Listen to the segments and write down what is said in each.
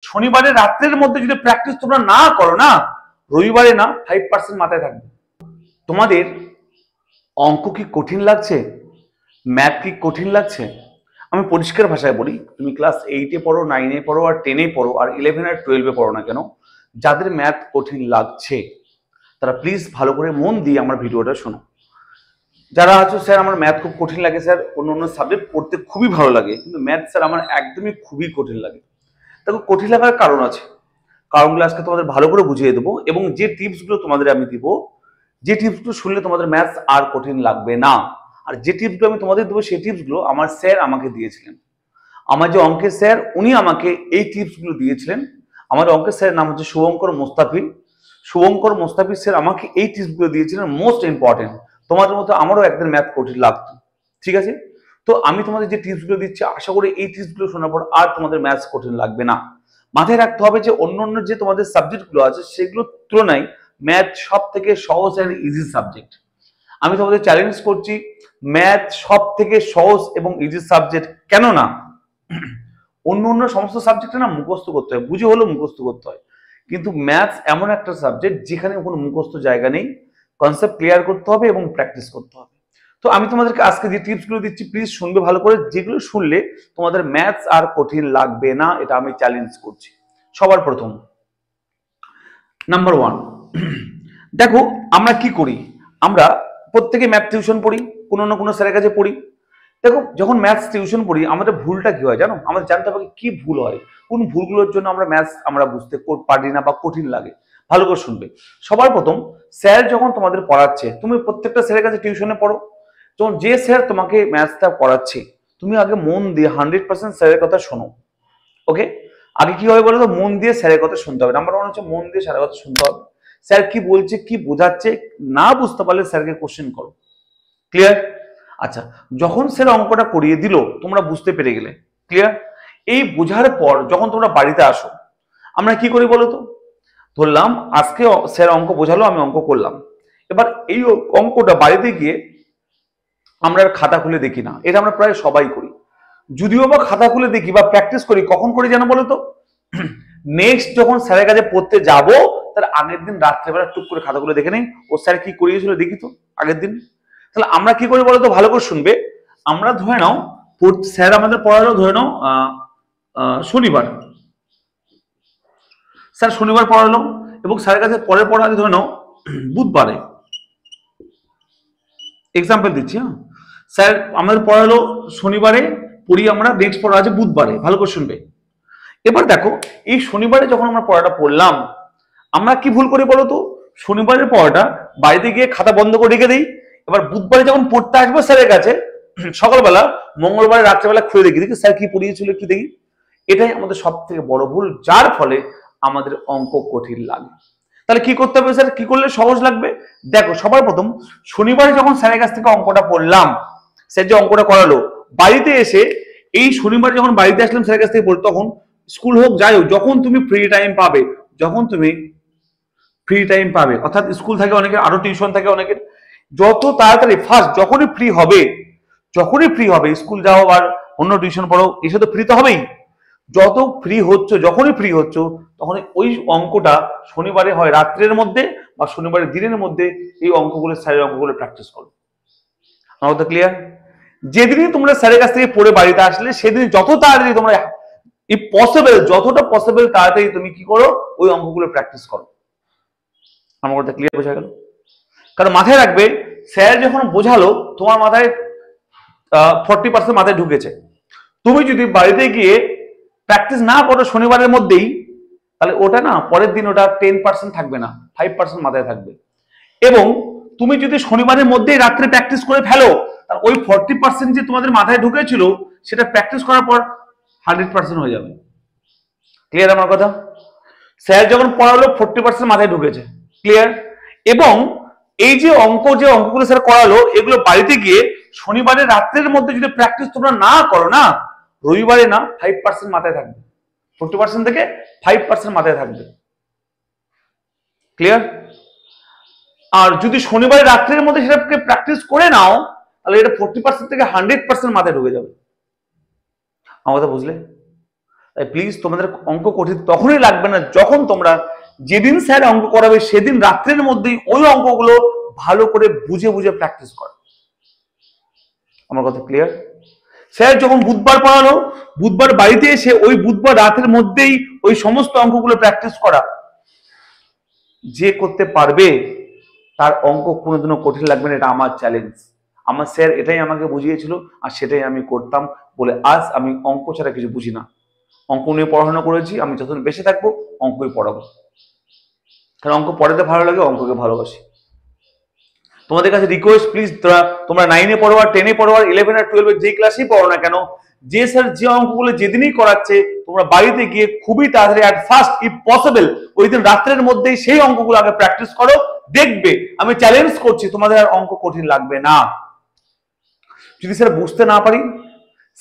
শনিবারে রাত্রের মধ্যে যদি প্র্যাকটিস তোমরা না করো না, রবিবারে না 5% মাথায় থাকবে। তোমাদের অঙ্ক কি কঠিন লাগছে, ম্যাথ কি কঠিন লাগছে? আমি পরিষ্কার ভাষায় বলি, তুমি ক্লাস 8-এ পড়ো, 9-এ পড়ো, আর 10-এ পড়ো, আর 11 আর 12-এ পড়ো না কেন, যাদের ম্যাথ কঠিন লাগছে তারা প্লিজ ভালো করে মন দিয়ে আমার ভিডিওটা শোনো। যারা আছো স্যার আমার ম্যাথ খুব কঠিন লাগে স্যার, অন্য অন্য সাবজেক্ট পড়তে খুবই ভালো লাগে, কিন্তু ম্যাথ স্যার আমার একদমই খুবই কঠিন লাগে। দেখো কঠিন লাগার কারণ আছে, কারণগুলো আজকে তোমাদের ভালো করে বুঝিয়ে দেবো, এবং যে টিপসগুলো তোমাদের আমি দিব, যে টিপসগুলো শুনলে তোমাদের ম্যাথস আর কঠিন লাগবে না। আর যে টিপসগুলো আমি তোমাদের দেবো সেই টিপসগুলো আমার স্যার আমাকে দিয়েছিলেন। আমার যে অঙ্কের স্যার উনি আমাকে এই টিপসগুলো দিয়েছিলেন। আমাদের অঙ্কের স্যারের নাম হচ্ছে শুভঙ্কর মোস্তাফিজ। শুভঙ্কর মোস্তাফিজ স্যার আমাকে এই টিপসগুলো দিয়েছিলেন, মোস্ট ইম্পর্টেন্ট। তোমাদের মতো আমারও একদিন ম্যাথ কঠিন লাগতো, ঠিক আছে? তো আমি তোমাদের যে টিপসগুলো দিচ্ছি, আশা করি এই টিপসগুলো শোনার পর আর তোমাদের ম্যাথস কঠিন লাগবে না। মাথায় রাখতে হবে যে অন্য অন্য যে তোমাদের সাবজেক্টগুলো আছে সেগুলোর তুলনায় ম্যাথ সব থেকে সহজ আর ইজি সাবজেক্ট। আমি তোমাদের চ্যালেঞ্জ করছি, ম্যাথ সব থেকে সহজ এবং ইজি সাবজেক্ট। কেন না, অন্য অন্য সমস্ত সাবজেক্টে না মুখস্থ করতে হয়, বুঝে হলেও মুখস্থ করতে হয়, কিন্তু ম্যাথস এমন একটা সাবজেক্ট যেখানে কোনো মুখস্থ জায়গা নেই, কনসেপ্ট ক্লিয়ার করতে হবে এবং প্র্যাকটিস করতে হবে। তো আমি তোমাদেরকে আজকে যে টিপসগুলো দিচ্ছি প্লিজ শুনবে ভালো করে, যেগুলো শুনলে তোমাদের ম্যাথস আর কঠিন লাগবে না, এটা আমি চ্যালেঞ্জ করছি। সবার প্রথম নাম্বার 1, দেখো আমরা কি করি, আমরা প্রত্যেকে ম্যাথ টিউশন পড়ি, কোনো না কোনো স্যারের কাছে পড়ি। দেখো যখন ম্যাথস টিউশন পড়ি আমাদের ভুলটা কি হয় জানো, আমাদের জানতে হবে কি ভুল হয়, কোন ভুলগুলোর জন্য আমরা ম্যাথস আমরা বুঝতে পারি না বা কঠিন লাগে। ভালো করে শুনবে। সবার প্রথম, স্যার যখন তোমাদের পড়াচ্ছে, তুমি প্রত্যেকটা স্যারের কাছে টিউশনে পড়ো, যখন যে স্যার তোমাকে ম্যাথসটা পড়াচ্ছে তুমি আগে মন দিয়ে 100% স্যারের কথা শোনো। ওকে, আগে কি হবে বলো তো, মন দিয়ে স্যারের কথা শুনতে হবে। নাম্বার 1 হচ্ছে মন দিয়ে স্যারের কথা শুনতে হবে। স্যার কি বলছে, কি বোঝাচ্ছে, না বুঝতে পারলে স্যারকে কোশ্চেন করো। ক্লিয়ার? আচ্ছা, যখন স্যার অঙ্কটা করিয়ে দিল তোমরা বুঝতে পেরে গেলে, ক্লিয়ার? এই বোঝার পর যখন তোমরা বাড়িতে আসো, আমরা কি করি বলো তো, ধরলাম আজকে স্যার অঙ্ক বোঝালো, আমি অঙ্ক করলাম, এবার এই অঙ্কটা বাড়িতে গিয়ে আমরা খাতা খুলে দেখি না, এটা আমরা প্রায় সবাই করি। যদিও বা খাতা খুলে দেখি বা প্র্যাকটিস করি, কখন করি জানো বলো তো, নেক্সট যখন স্যারের কাছে পড়তে যাব তার আগের দিন রাত্রেবেলা টুক করে খাতা খুলে দেখে নেই ও স্যার কি করিয়েছিল দেখি তো আগের দিন। তাহলে আমরা কি করি বলো তো, ভালো করে শুনবে। আমরা ধরে নাও স্যার আমাদের পড়ালো, ধরে নাও শনিবার, স্যার শনিবার পড়ালো এবং স্যারের কাছে পরের পড়া আছে ধরে নাও বুধবারে। এক্সাম্পল দিচ্ছি, হ্যাঁ, স্যার আমাদের পড়ালো শনিবারে, পড়ি আমরা, নেক্সট পড়া আছে বুধবারে। ভালো করে শুনবে। এবার দেখো এই শনিবারে যখন আমরা পড়াটা পড়লাম, আমরা কি ভুল করি বলো তো, শনিবারের পড়াটা বাড়িতে গিয়ে খাতা বন্ধ করে রেখে দিই, এবার বুধবারে যখন পড়তে আসবো স্যারের কাছে সকালবেলা, মঙ্গলবারে রাত্রেবেলা খুলে দেখি, দেখি স্যার কি পড়িয়েছিল একটু দেখি। এটাই আমাদের সব থেকে বড় ভুল, যার ফলে আমাদের অঙ্ক কঠিন লাগে। তাহলে কি করতে হবে স্যার, কি করলে সহজ লাগবে? দেখো সবার প্রথম, শনিবারে যখন স্যারের কাছ থেকে অঙ্কটা পড়লাম, স্যার যে অঙ্কটা করালো, বাড়িতে এসে এই শনিবার যখন বাড়িতে আসলাম স্যারের কাছ থেকে পড়তে, তখন স্কুল হোক যাই হোক, যখন তুমি ফ্রি টাইম পাবে, যখন তুমি ফ্রি টাইম পাবে, অর্থাৎ স্কুল থাকে অনেকের, আরো টিউশন থাকে অনেকের, যত তাড়াতাড়ি ফার্স্ট যখনই ফ্রি হবে, স্কুল যাও আর অন্য টিউশন পড়ো, এসে তো ফ্রি তো হবেই, যত ফ্রি হচ্ছে, যখনই ফ্রি হচ্ছ তখন ওই অঙ্কটা শনিবারে হয় রাত্রের মধ্যে বা শনিবারের দিনের মধ্যে এই অঙ্কগুলো, স্যারের অঙ্কগুলো প্র্যাকটিস করো। আমার তো ক্লিয়ার? যেদিনই তোমরা স্যারের কাছ থেকে পড়ে বাড়িতে আসলে সেদিন যত তাড়াতাড়ি তোমরা যতটা পসিবল তাড়াতাড়ি তুমি কি করো, ওই অঙ্কগুলো প্র্যাকটিস করো। আমার কথা ক্লিয়ার বোঝা গেল? কারণ মাথায় রাখবে, স্যার যখন বোঝালো তোমার মাথায় 40% মাথায় ঢুকেছে, তুমি যদি বাড়িতে গিয়ে প্র্যাকটিস না করো শনিবারের মধ্যেই, তাহলে ওটা না পরের দিন ওটা 10% থাকবে না, 5% মাথায় থাকবে। এবং তুমি যদি শনিবারের মধ্যেই রাত্রে প্র্যাকটিস করে ফেলো, তাহলে ওই 40% যে তোমাদের মাথায় ঢুকেছিল সেটা প্র্যাকটিস করার পর 100% হয়ে যাবে। ক্লিয়ার আমার কথা? স্যার যখন পড়ালো 40% মাথায় ঢুকেছে, ক্লিয়ার? এবং এই যে অঙ্কগুলো স্যার করালো, এগুলো বাড়িতে গিয়ে শনিবারের রাত্রের মধ্যে যদি প্র্যাকটিস তোমরা না করো না, রবিবারে না 5% মাথায় থাকবে, 40% থেকে 5% মাথায় থাকবে। ক্লিয়ার? আর যদি শনিবারের রাত্রের মধ্যে সেটাকে প্র্যাকটিস করে নাও, তাহলে এটা 40% থেকে 100% মাথায় ঢুকে যাবে। আমার কথা বুঝলে? তাই প্লিজ তোমাদের অঙ্ক কঠিন তখনই লাগবে না যখন তোমরা যেদিন স্যার অঙ্ক করাবে সেদিন রাত্রের মধ্যেই ওই অঙ্কগুলো ভালো করে বুঝে বুঝে প্র্যাকটিস করো। আমার কথা ক্লিয়ার? স্যার যখন বুধবার পড়ালো, বুধবার বাড়িতে এসে ওই বুধবার রাতের মধ্যেই ওই সমস্ত অঙ্কগুলো প্র্যাকটিস করা। যে করতে পারবে তার অঙ্ক কোনোদিনও কঠিন লাগবে না, এটা আমার চ্যালেঞ্জ। আমার স্যার এটাই আমাকে বুঝিয়েছিল আর সেটাই আমি করতাম বলে আজ আমি অঙ্ক ছাড়া কিছু বুঝি না। অঙ্ক নিয়ে পড়াশোনা করেছি, আমি যতদিন বেঁচে থাকবো অঙ্কই পড়াবো, কারণ অঙ্ক পড়াতে ভালো লাগে, অঙ্ককে ভালোবাসি। তোমাদের কাছে রিকোয়েস্ট প্লিজ, তোমরা 9-এ পড়ো আর 10-এ পড়ো আর 11 আর 12 যে ক্লাসেই পড়ো না কেন, যে স্যার যে অঙ্কগুলো যেদিনই করাচ্ছে তোমরা বাড়িতে গিয়ে খুবই তাড়াতাড়ি অ্যাট ফার্স্ট ইফ পসিবল ওই দিন রাত্রের মধ্যেই সেই অঙ্কগুলো আগে প্র্যাকটিস করো। দেখবে আমি চ্যালেঞ্জ করছি তোমাদের আর অঙ্ক কঠিন লাগবে না। যদি স্যার বুঝতে না পারি,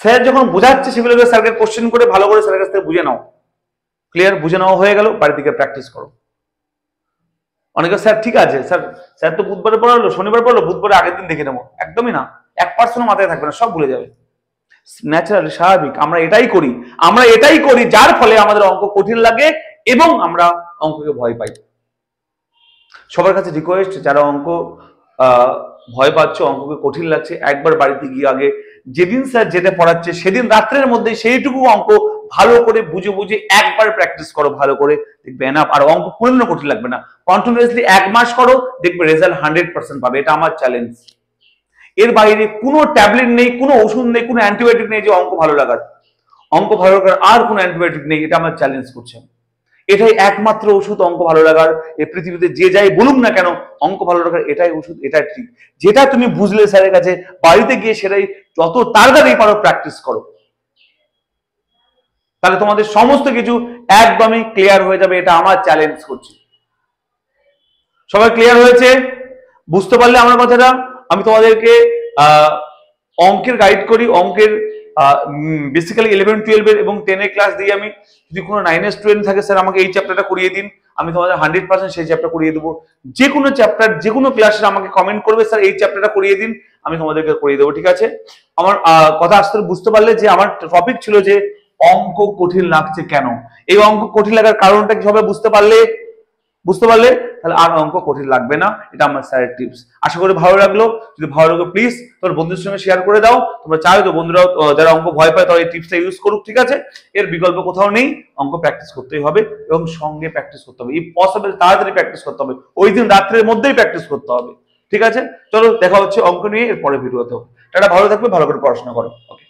স্যার যখন বোঝাচ্ছে সেগুলোকে স্যারকে কোশ্চেন করে ভালো করে স্যারের কাছ থেকে বুঝে নাও। ক্লিয়ার? বুঝে নেওয়া হয়ে গেল, বাড়ি থেকে প্র্যাকটিস করো। অনেকে স্যার ঠিক আছে স্যার, স্যার তো বুধবারে পড়ালো, শনিবার পড়লো, বুধবারে আগের দিন দেখে নেবো। একদমই না, 1% মাথায় থাকবে না, সব ভুলে যাবে। ন্যাচারালি স্বাভাবিক, আমরা এটাই করি যার ফলে আমাদের অঙ্ক কঠিন লাগে এবং আমরা অঙ্ককে ভয় পাই। সবার কাছে রিকোয়েস্ট, যারা অঙ্ক ভয় পাচ্ছ, অঙ্ককে কঠিন লাগছে, একবার বাড়িতে গিয়ে আগে যেদিন স্যার যেটা পড়াচ্ছে সেদিন রাত্রের মধ্যে সেইটুকু অঙ্ক ভালো করে বুঝে বুঝে একবার প্র্যাকটিস করো ভালো করে, দেখবে এনাফ। আর অঙ্ক কোনোদিনও কঠিন লাগবে না। কন্টিনিউয়াসলি 1 মাস করো, দেখবে রেজাল্ট 100% পাবে। এটা আমার চ্যালেঞ্জ। এর বাইরে কোনো ট্যাবলেট নেই, কোনো ওষুধ নেই, কোনো অ্যান্টিবায়োটিক নেই যে অঙ্ক ভালো লাগার। অঙ্ক ভালো লাগার আর কোনো অ্যান্টিবায়োটিক নেই, এটা আমার চ্যালেঞ্জ করছে। এটাই একমাত্র ওষুধ অঙ্ক ভালো লাগার। এই পৃথিবীতে যে যাই বলুক না কেন, অঙ্ক ভালো লাগার এটাই ওষুধ, এটাই ঠিক। যেটা তুমি বুঝলে স্যারের কাছে, বাড়িতে গিয়ে সেটাই যত তাড়াতাড়ি পারো প্র্যাকটিস করো, তাহলে তোমাদের সমস্ত কিছু একদমই ক্লিয়ার হয়ে যাবে। এটা আমার চ্যালেঞ্জ করছি। সবাই ক্লিয়ার হয়েছে? বুঝতে পারলে আমার কথাটা? আমি তোমাদেরকে অঙ্কের গাইড করি, অঙ্কের বেসিক্যালি 11, 12 এবং 10-এর ক্লাস দিয়ে আমি। যদি কোনো 9-এর স্টুডেন্ট থাকে, স্যার আমাকে এই চ্যাপ্টারটা করিয়ে দিন, আমি তোমাদের 100% সেই চ্যাপ্টার করিয়ে দেবো। যে কোনো চ্যাপ্টার, যে কোনো ক্লাসে আমাকে কমেন্ট করবে, স্যার এই চ্যাপ্টারটা করিয়ে দিন, আমি তোমাদেরকে করিয়ে দেবো। ঠিক আছে? আমার কথা আসতে বুঝতে পারলে যে আমার টপিক ছিল যে অঙ্ক কঠিন লাগছে কেন। এই অঙ্ক কঠিন লাগার কারণটা কি সবাই বুঝতে পারলে তাহলে আর অঙ্ক কঠিন লাগবে না। এটা আমার স্যারের টিপস। আশা করি ভালো লাগলো। যদি ভালো লাগে প্লিজ তোমার বন্ধুদের সঙ্গে শেয়ার করে দাও। তোমরা চাও তো বন্ধুরাও যারা অঙ্ক ভয় পায় তারা এই টিপসটা ইউজ করুক। ঠিক আছে? এর বিকল্প কোথাও নেই। অঙ্ক প্র্যাকটিস করতেই হবে এবং সঙ্গে প্র্যাকটিস করতে হবে। এই পসিবল তাড়াতাড়ি প্র্যাকটিস করতে হবে, ওই দিন রাত্রের মধ্যেই প্র্যাকটিস করতে হবে। ঠিক আছে? চলো দেখা হচ্ছে অঙ্ক নিয়ে এর পরে ভিডিওতে। টাটা, ভালো থাকবে, ভালো করে পড়াশোনা করো। ওকে।